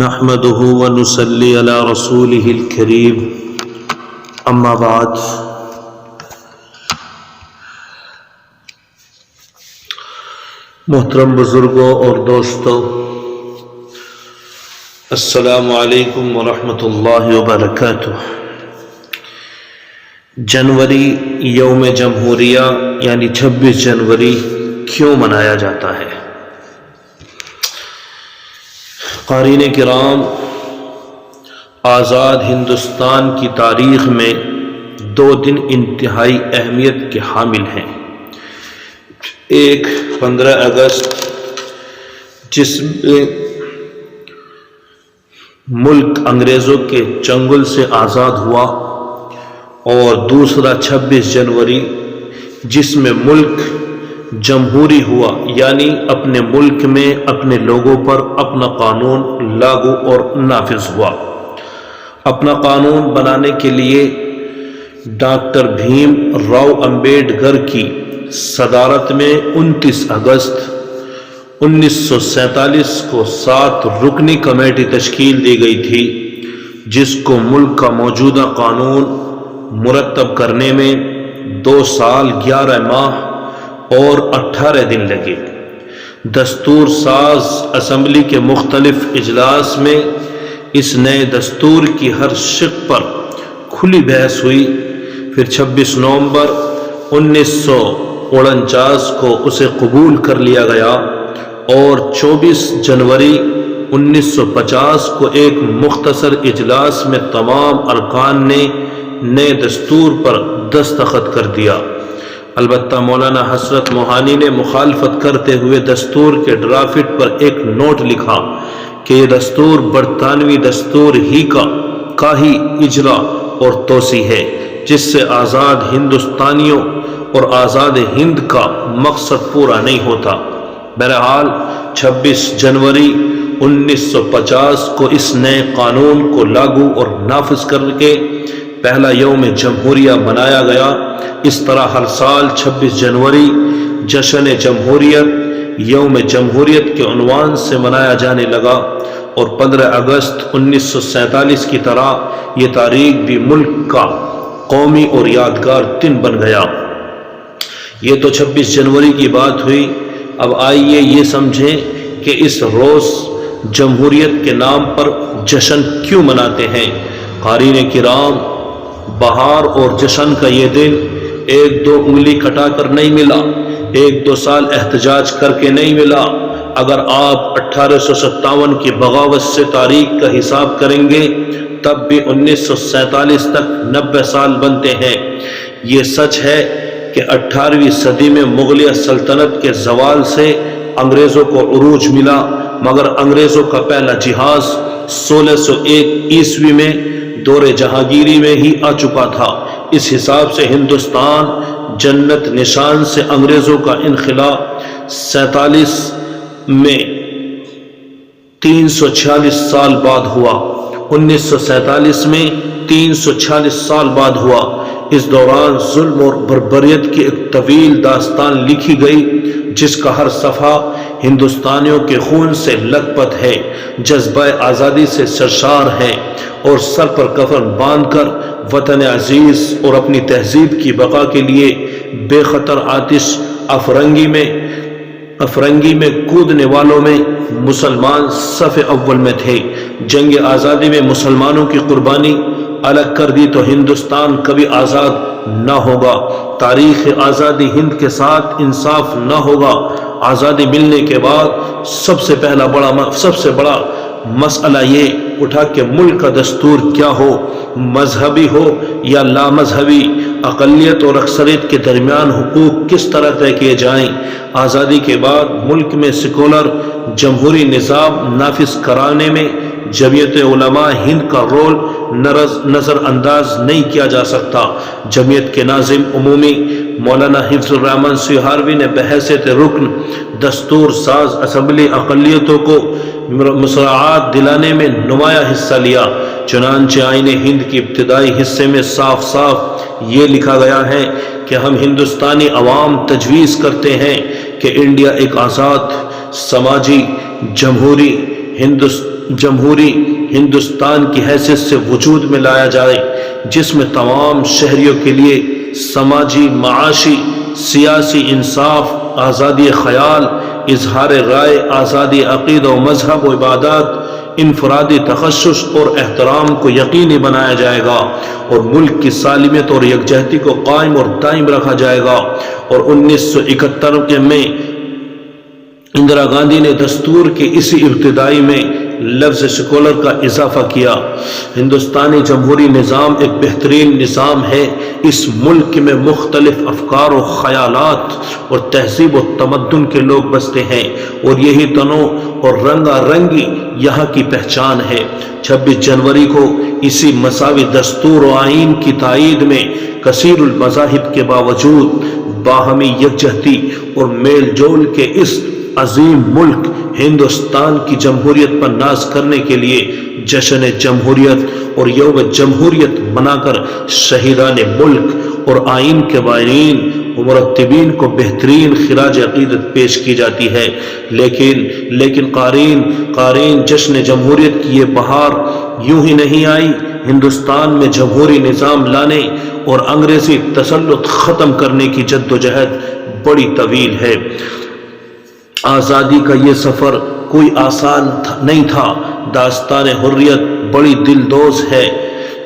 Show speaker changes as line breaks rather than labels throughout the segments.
نحمده ونصلي على رسوله الكريم اما بعد محترم بزرگوں اور دوستوں، السلام علیکم ورحمۃ اللہ وبرکاتہ۔ جنوری یوم جمہوریہ یعنی 26 جنوری کیوں منایا جاتا ہے؟ قارئین کرام، آزاد ہندوستان کی تاریخ میں 2 دن انتہائی اہمیت کے حامل ہیں۔ ایک 15 اگست جس میں ملک انگریزوں کے چنگل سے آزاد ہوا، اور دوسرا 26 جنوری جس میں ملک جمہوری ہوا، یعنی اپنے ملک میں اپنے لوگوں پر اپنا قانون لاگو اور نافذ ہوا۔ اپنا قانون بنانے کے لیے ڈاکٹر بھیم راؤ امبیڈکر کی صدارت میں 29 اگست 1947 کو 7 رکنی کمیٹی تشکیل دی گئی تھی، جس کو ملک کا موجودہ قانون مرتب کرنے میں 2 سال 11 ماہ اور 18 دن لگے۔ دستور ساز اسمبلی کے مختلف اجلاس میں اس نئے دستور کی ہر شق پر کھلی بحث ہوئی۔ پھر 26 نومبر 1949 کو اسے قبول کر لیا گیا، اور 24 جنوری 1950 کو ایک مختصر اجلاس میں تمام ارکان نے نئے دستور پر دستخط کر دیا۔ البتہ مولانا حسرت موہانی نے مخالفت کرتے ہوئے دستور کے ڈرافٹ پر ایک نوٹ لکھا کہ یہ دستور برطانوی دستور ہی کا ہی اجرا اور توسیع ہے، جس سے آزاد ہندوستانیوں اور آزاد ہند کا مقصد پورا نہیں ہوتا۔ بہرحال 26 جنوری 1950 کو اس نئے قانون کو لاگو اور نافذ کر کے پہلا یوم جمہوریہ منایا گیا۔ اس طرح ہر سال 26 جنوری جشن جمہوریت یوم جمہوریت کے عنوان سے منایا جانے لگا، اور 15 اگست 1947 کی طرح یہ تاریخ بھی ملک کا قومی اور یادگار دن بن گیا۔ یہ تو 26 جنوری کی بات ہوئی۔ اب آئیے یہ سمجھیں کہ اس روز جمہوریت کے نام پر جشن کیوں مناتے ہیں۔ قارئین کرام، بہار اور جشن کا یہ دن 1-2 انگلی کٹا کر نہیں ملا، 1-2 سال احتجاج کر کے نہیں ملا۔ اگر آپ 1857 کی بغاوت سے تاریخ کا حساب کریں گے، تب بھی 1947 تک 90 سال بنتے ہیں۔ یہ سچ ہے کہ 18ویں صدی میں مغلیہ سلطنت کے زوال سے انگریزوں کو عروج ملا، مگر انگریزوں کا پہلا جہاز 1601 عیسوی میں دور جہانگیری میں ہی آ چکا تھا۔ اس حساب سے ہندوستان جنت نشان سے انگریزوں کا انخلا 47 میں 346 سال بعد ہوا۔ 1947 میں 346 سال بعد ہوا۔ اس دوران ظلم اور بربریت کی ایک طویل داستان لکھی گئی، جس کا ہر صفحہ ہندوستانیوں کے خون سے لت پت ہے، جذبہ آزادی سے سرشار ہے، اور سر پر کفن باندھ کر وطن عزیز اور اپنی تہذیب کی بقا کے لیے بے خطر آتش افرنگی میں کودنے والوں میں مسلمان صف اول میں تھے۔ جنگ آزادی میں مسلمانوں کی قربانی الگ کر دی تو ہندوستان کبھی آزاد نہ ہوگا، تاریخ آزادی ہند کے ساتھ انصاف نہ ہوگا۔ آزادی ملنے کے بعد سب سے بڑا مسئلہ یہ اٹھا کہ ملک کا دستور کیا ہو، مذہبی ہو یا لامذہبی، اقلیت اور اکثریت کے درمیان حقوق کس طرح طے کیے جائیں۔ آزادی کے بعد ملک میں سیکولر جمہوری نظام نافذ کرانے میں جمعیت علماء ہند کا رول نظر انداز نہیں کیا جا سکتا۔ جمعیت کے ناظم عمومی مولانا حفظ الرحمن سیہاروی نے بحیثیت رکن دستور ساز اسمبلی اقلیتوں کو مصراعات دلانے میں نمایاں حصہ لیا۔ چنانچہ آئین ہند کی ابتدائی حصے میں صاف یہ لکھا گیا ہے کہ ہم ہندوستانی عوام تجویز کرتے ہیں کہ انڈیا ایک آزاد، سماجی، جمہوری، جمہوری ہندوستان کی حیثیت سے وجود میں لایا جائے، جس میں تمام شہریوں کے لیے سماجی، معاشی، سیاسی انصاف، آزادی خیال، اظہار رائے، آزادی عقیدہ و مذہب و عبادات، انفرادی تخصص اور احترام کو یقینی بنایا جائے گا، اور ملک کی سالمیت اور یکجہتی کو قائم اور دائم رکھا جائے گا۔ اور 1971 میں اندرا گاندھی نے دستور کے اسی ابتدائی میں لفظ سیکولر کا اضافہ کیا۔ ہندوستانی جمہوری نظام ایک بہترین نظام ہے۔ اس ملک میں مختلف افکار و خیالات اور تہذیب و تمدن کے لوگ بستے ہیں، اور یہی تنوع اور رنگا رنگی یہاں کی پہچان ہے۔ 26 جنوری کو اسی مساوی دستور و آئین کی تائید میں کثیر المذاہب کے باوجود باہمی یکجہتی اور میل جول کے اس عظیم ملک ہندوستان کی جمہوریت پر ناز کرنے کے لیے جشن جمہوریت اور یوم جمہوریت منا کر شہیدان ملک اور آئین کے بائرین و مرتبین کو بہترین خراج عقیدت پیش کی جاتی ہے۔ لیکن قارئین جشن جمہوریت کی یہ بہار یوں ہی نہیں آئی۔ ہندوستان میں جمہوری نظام لانے اور انگریزی تسلط ختم کرنے کی جدوجہد بڑی طویل ہے۔ آزادی کا یہ سفر کوئی آسان نہیں تھا۔ داستان حریت بڑی دلدوز ہے۔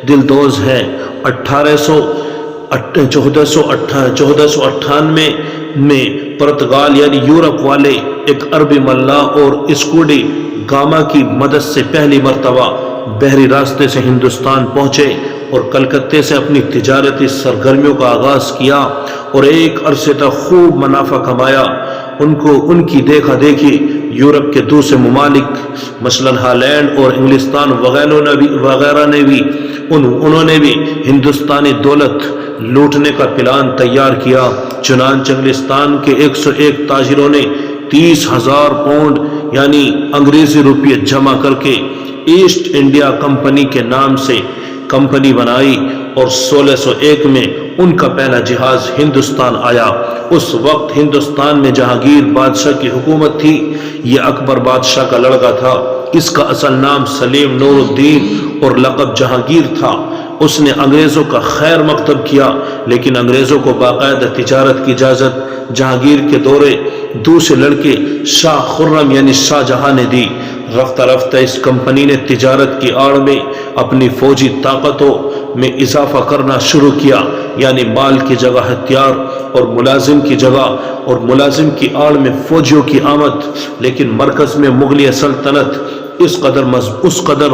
1498 میں پرتگال یعنی یورپ والے ایک عربی ملاح اور اسکوڈی گاما کی مدد سے پہلی مرتبہ بحری راستے سے ہندوستان پہنچے اور کلکتے سے اپنی تجارتی سرگرمیوں کا آغاز کیا اور ایک عرصے تک خوب منافع کمایا۔ ان کی دیکھا دیکھی یورپ کے دوسرے ممالک مثلاً ہالینڈ اور انگلستان وغیرہ نے بھی انہوں نے بھی ہندوستانی دولت لوٹنے کا پلان تیار کیا۔ چنانچہ انگلستان کے 101 تاجروں نے 30,000 پاؤنڈ یعنی انگریزی روپیے جمع کر کے ایسٹ انڈیا کمپنی کے نام سے کمپنی بنائی، اور 1601 میں ان کا پہلا جہاز ہندوستان آیا۔ اس وقت ہندوستان میں جہانگیر بادشاہ کی حکومت تھی۔ یہ اکبر بادشاہ کا لڑکا تھا۔ اس کا اصل نام سلیم نور الدین اور لقب جہانگیر تھا۔ اس نے انگریزوں کا خیر مقدم کیا، لیکن انگریزوں کو باقاعدہ تجارت کی اجازت جہانگیر کے دوسرے لڑکے شاہ خرم یعنی شاہ جہاں نے دی۔ رفتہ رفتہ اس کمپنی نے تجارت کی آڑ میں اپنی فوجی طاقتوں میں اضافہ کرنا شروع کیا، یعنی مال کی جگہ ہتھیار اور ملازم کی آڑ میں فوجیوں کی آمد۔ لیکن مرکز میں مغلیہ سلطنت اس قدر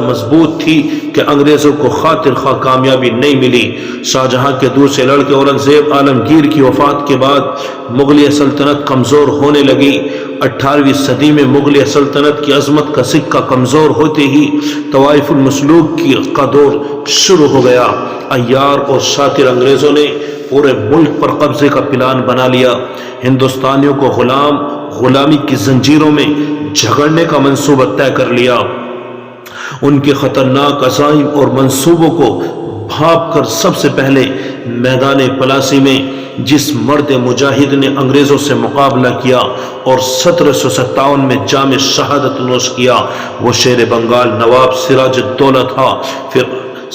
مضبوط تھی کہ انگریزوں کو خاطر خواہ کامیابی نہیں ملی۔ شاہ جہاں کے دوسرے لڑکے اورنگزیب عالمگیر کی وفات کے بعد مغلیہ سلطنت کمزور ہونے لگی۔ 18ویں صدی میں مغلیہ سلطنت کی عظمت کا سکہ کمزور ہوتے ہی طوائف المسلوک کا دور شروع ہو گیا۔ عیار اور شاطر انگریزوں نے پورے ملک پر قبضے کا پلان بنا لیا۔ ہندوستانیوں کو غلامی کی زنجیروں میں جھگڑنے کا منصوبہ طے کر لیا۔ ان کے خطرناک عزائم اور منصوبوں کو بھانپ کر سب سے پہلے میدان پلاسی میں جس مرد مجاہد نے انگریزوں سے مقابلہ کیا اور 1757 میں جام شہادت نوش کیا، وہ شیر بنگال نواب سراج الدولہ تھا۔ پھر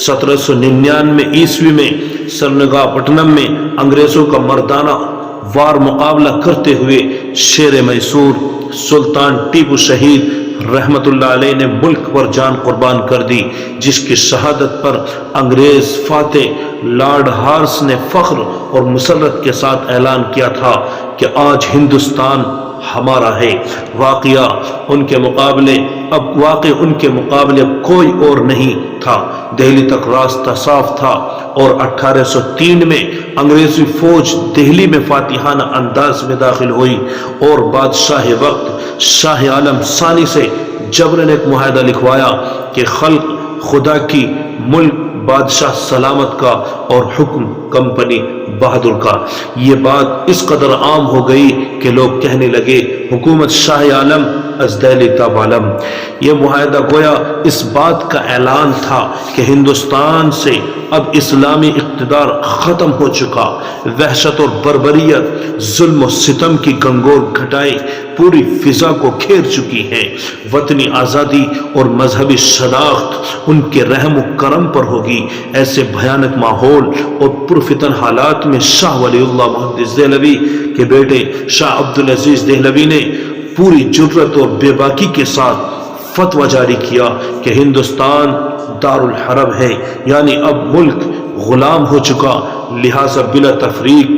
1799 عیسوی میں سرنگا پٹنم میں انگریزوں کا مردانہ وار مقابلہ کرتے ہوئے شیر میسور سلطان ٹیپو شہید رحمت اللہ علیہ نے ملک پر جان قربان کر دی، جس کی شہادت پر انگریز فاتح لارڈ ہارس نے فخر اور مسرت کے ساتھ اعلان کیا تھا کہ آج ہندوستان ہمارا ہے۔ واقع ان کے مقابلے اب کوئی اور نہیں تھا۔ دہلی تک راستہ صاف تھا، اور 1803 میں انگریزی فوج دہلی میں فاتحانہ انداز میں داخل ہوئی، اور بادشاہ وقت شاہ عالم ثانی سے جبراً ایک معاہدہ لکھوایا کہ خلق خدا کی، ملک بادشاہ سلامت کا، اور حکم کمپنی بہادر کا۔ یہ بات اس قدر عام ہو گئی کہ لوگ کہنے لگے حکومت شاہ عالم از دہلی تاب عالم۔ یہ معاہدہ گویا اس بات کا اعلان تھا کہ ہندوستان سے اب اسلامی اقتدار ختم ہو چکا، وحشت اور بربریت، ظلم و ستم کی گنگور گھٹائیں پوری فضا کو گھیر چکی ہیں۔ وطنی آزادی اور مذہبی شناخت ان کے رحم و کرم پر ہوگی۔ ایسے بھیانک ماحول اور پرفتن حالات میں شاہ ولی اللہ محدث دہلوی کے بیٹے شاہ عبدالعزیز دہلوی نے پوری جرت اور بے باکی کے ساتھ فتویٰ جاری کیا کہ ہندوستان دارالحرب ہے، یعنی اب ملک غلام ہو چکا، لہذا بلا تفریق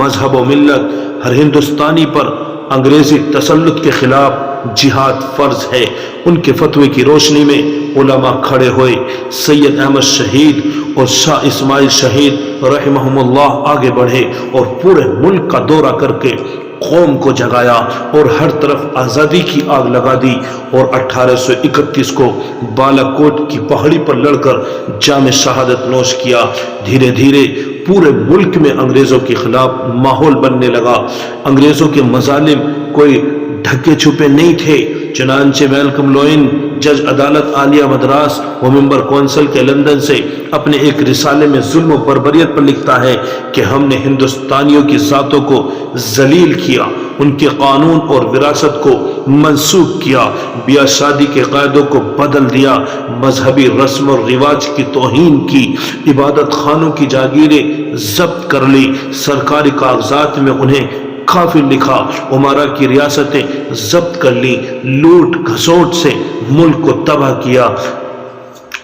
مذہب و ملت ہر ہندوستانی پر انگریزی تسلط کے خلاف جہاد فرض ہے۔ ان کے فتوے کی روشنی میں علماء کھڑے ہوئے، سید احمد شہید اور شاہ اسماعیل شہید رحمہم اللہ آگے بڑھے اور پورے ملک کا دورہ کر کے قوم کو جگایا اور ہر طرف آزادی کی آگ لگا دی، اور 1831 کو بالا کوٹ کی پہاڑی پر لڑ کر جام شہادت نوش کیا۔ دھیرے دھیرے پورے ملک میں انگریزوں کے خلاف ماحول بننے لگا۔ انگریزوں کے مظالم کوئی ڈھکے چھپے نہیں تھے، چنانچہ میلکم لوئن جج عدالت عالیہ مدراس و ممبر کونسل کے لندن سے اپنے ایک رسالے میں ظلم و بربریت پر لکھتا ہے کہ ہم نے ہندوستانیوں کی ذاتوں کو ذلیل کیا، ان کے قانون اور وراثت کو منسوخ کیا، بیاہ شادی کے قاعدوں کو بدل دیا، مذہبی رسم و رواج کی توہین کی، عبادت خانوں کی جاگیریں ضبط کر لی، سرکاری کاغذات میں انہیں کافر لکھا، امارا کی ریاستیں ضبط کر لی، لوٹ گھسوٹ سے ملک کو تباہ کیا،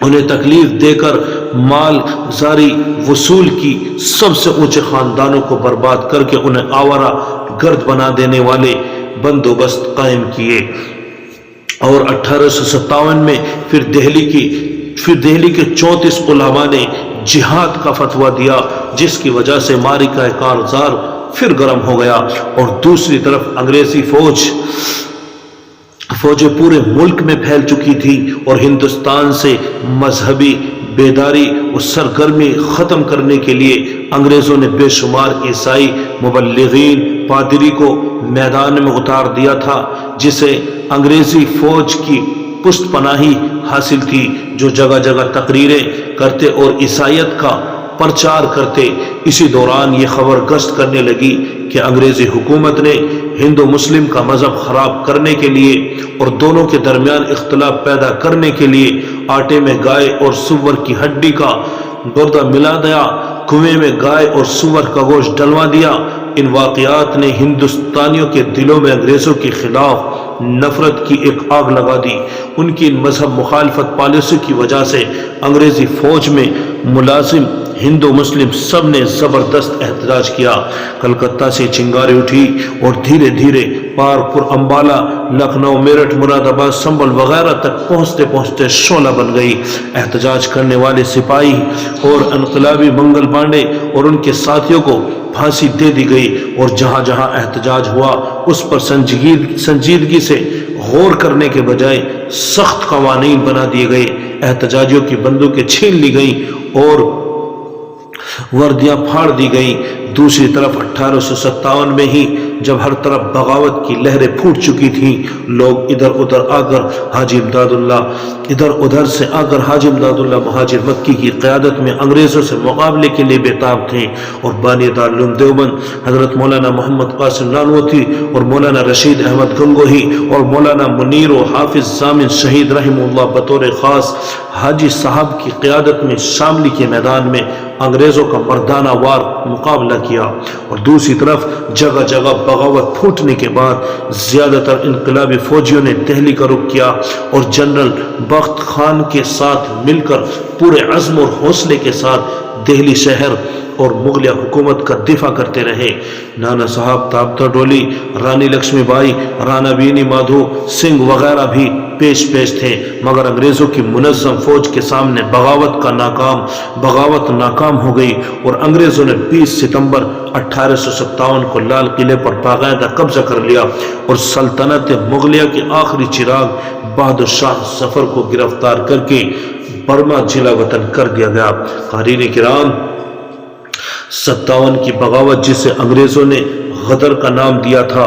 انہیں تکلیف دے کر مال زاری وصول کی، سب سے اونچے خاندانوں کو برباد کر کے انہیں آوارہ گرد بنا دینے والے بندوبست قائم کیے۔ اور 1857 میں پھر دہلی کے 34 علماء نے جہاد کا فتویٰ دیا، جس کی وجہ سے معرکہ کارزار پھر گرم ہو گیا، اور دوسری طرف انگریزی فوجیں پورے ملک میں پھیل چکی تھی، اور ہندوستان سے مذہبی بیداری اور سرگرمی ختم کرنے کے لیے انگریزوں نے بے شمار عیسائی مبلغین پادری کو میدان میں اتار دیا تھا، جسے انگریزی فوج کی پشت پناہی حاصل تھی، جو جگہ جگہ تقریریں کرتے اور عیسائیت کا پرچار کرتے۔ اسی دوران یہ خبر گشت کرنے لگی کہ انگریزی حکومت نے ہندو مسلم کا مذہب خراب کرنے کے لیے اور دونوں کے درمیان اختلاف پیدا کرنے کے لیے آٹے میں گائے اور سور کی ہڈی کا گردہ ملا دیا، کنویں میں گائے اور سور کا گوشت ڈلوا دیا۔ ان واقعات نے ہندوستانیوں کے دلوں میں انگریزوں کے خلاف نفرت کی ایک آگ لگا دی۔ ان کی ان مذہب مخالفت پالیسی کی وجہ سے انگریزی فوج میں ملازم ہندو مسلم سب نے زبردست احتجاج کیا۔ کلکتہ سے چنگاری اٹھی اور دھیرے دھیرے پارپور، امبالہ، لکھنؤ، میرٹھ، مراد آباد، سنبھل وغیرہ تک پہنچتے پہنچتے شعلہ بن گئی۔ احتجاج کرنے والے سپاہی اور انقلابی منگل پانڈے اور ان کے ساتھیوں کو پھانسی دے دی گئی، اور جہاں جہاں احتجاج ہوا اس پر سنجیدگی سے غور کرنے کے بجائے سخت قوانین بنا دیے گئے، احتجاجیوں کی بندوقیں چھین لی گئیں اور وردیاں پھاڑ دی گئیں۔ دوسری طرف 1857 میں ہی جب ہر طرف بغاوت کی لہریں پھوٹ چکی تھیں، لوگ ادھر ادھر سے آ کر حاجی امداد اللہ مہاجر مکی کی قیادت میں انگریزوں سے مقابلے کے لیے بےتاب تھے، اور بانی دارالعلوم دیوبند حضرت مولانا محمد قاسم نانوتوی اور مولانا رشید احمد گنگوہی اور مولانا منیر و حافظ ضامن شہید رحمہ اللہ بطور خاص حاجی صاحب کی قیادت میں شاملی کے میدان میں انگریزوں کا مردانہ وار مقابلہ کیا۔ اور دوسری طرف جگہ جگہ بغاوت پھوٹنے کے بعد زیادہ تر انقلابی فوجیوں نے دہلی کا رخ کیا اور جنرل بخت خان کے ساتھ مل کر پورے عزم اور حوصلے کے ساتھ دہلی شہر اور مغلیہ حکومت کا دفاع کرتے رہے۔ نانا صاحب تابتا ڈولی، رانی لکشمی بائی، رانا بینی مادھو سنگھ وغیرہ بھی پیش تھے، مگر انگریزوں کی منظم فوج کے سامنے بغاوت ناکام ہو گئی، اور انگریزوں نے 20 ستمبر 1857 کو لال قلعے پر باقاعدہ قبضہ کر لیا، اور سلطنت مغلیہ کے آخری چراغ بہادر شاہ ظفر کو گرفتار کر کے برما جلا وطن کر دیا گیا۔ قارئین کرام، 57 کی بغاوت، جسے انگریزوں نے غدر کا نام دیا تھا،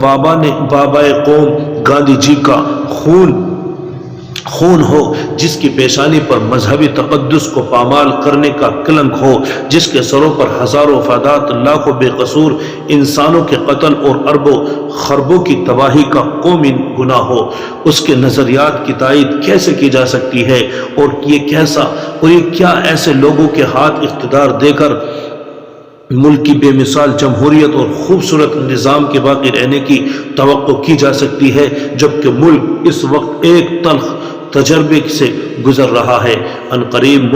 بابا قوم گاندھی جی کا خون ہو، جس کی پیشانی پر مذہبی تقدس کو پامال کرنے کا کلنک ہو، جس کے سروں پر ہزاروں وفادات، لاکھوں بے قصور انسانوں کے قتل اور اربوں خربوں کی تباہی کا قومی گناہ ہو، اس کے نظریات کی تائید کیسے کی جا سکتی ہے؟ اور یہ کیا ایسے لوگوں کے ہاتھ اقتدار دے کر ملک کی بے مثال جمہوریت اور خوبصورت نظام کے باقی رہنے کی توقع کی جا سکتی ہے، جبکہ ملک اس وقت ایک تلخ تجربے سے گزر رہا ہے؟ عنقریب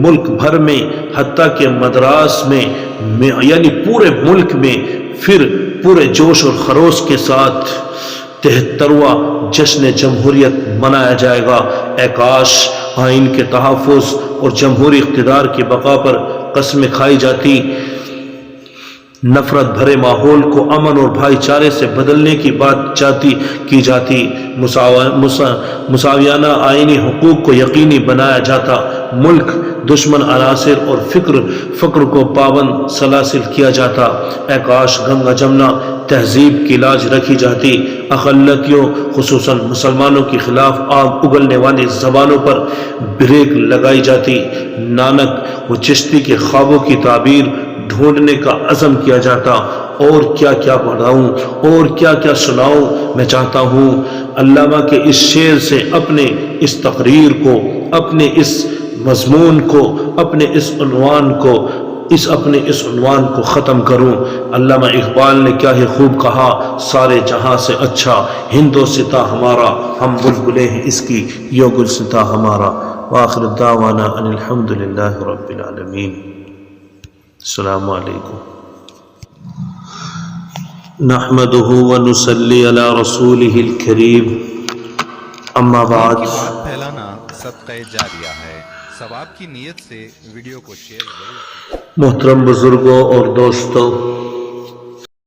ملک بھر میں حتیٰ کہ مدراس میں یعنی پورے ملک میں پھر پورے جوش اور خروش کے ساتھ 73واں جشن جمہوریت منایا جائے گا۔ اے کاش آئین کے تحفظ اور جمہوری اقتدار کی بقا پر قسمیں کھائی جاتی، نفرت بھرے ماحول کو امن اور بھائی چارے سے بدلنے کی بات کی جاتی، مساویانہ آئینی حقوق کو یقینی بنایا جاتا، ملک دشمن عناصر اور فقر کو پابند سلاسل کیا جاتا۔ اے کاش گنگا جمنا تہذیب کی لاج رکھی جاتی، اقلیتوں خصوصاً مسلمانوں کے خلاف آگ اگلنے والی زبانوں پر بریک لگائی جاتی، نانک و چشتی کے خوابوں کی تعبیر ڈھونڈنے کا عزم کیا جاتا۔ اور کیا کیا پڑھاؤں اور کیا کیا سناؤں؟ میں چاہتا ہوں علامہ کے اس شعر سے اپنے اس تقریر کو، اپنے اس مضمون کو، اپنے اس عنوان کو ختم کروں۔ علامہ اقبال نے کیا ہی خوب کہا، سارے جہاں سے اچھا ہندوستاں ہمارا، ہم بلبلیں ہیں اس کی یوں گلستاں ہمارا۔ وآخر دعوانا ان الحمدللہ رب العالمین۔ السلام علیکم۔ نحمده ونصلی علی رسولہ الکریم، اما بعد۔
پھیلانا صدقہ جاریہ ہے، ثواب کی نیت سے ویڈیو کو شیئر ضرور کیجیے۔
محترم بزرگوں اور دوستوں،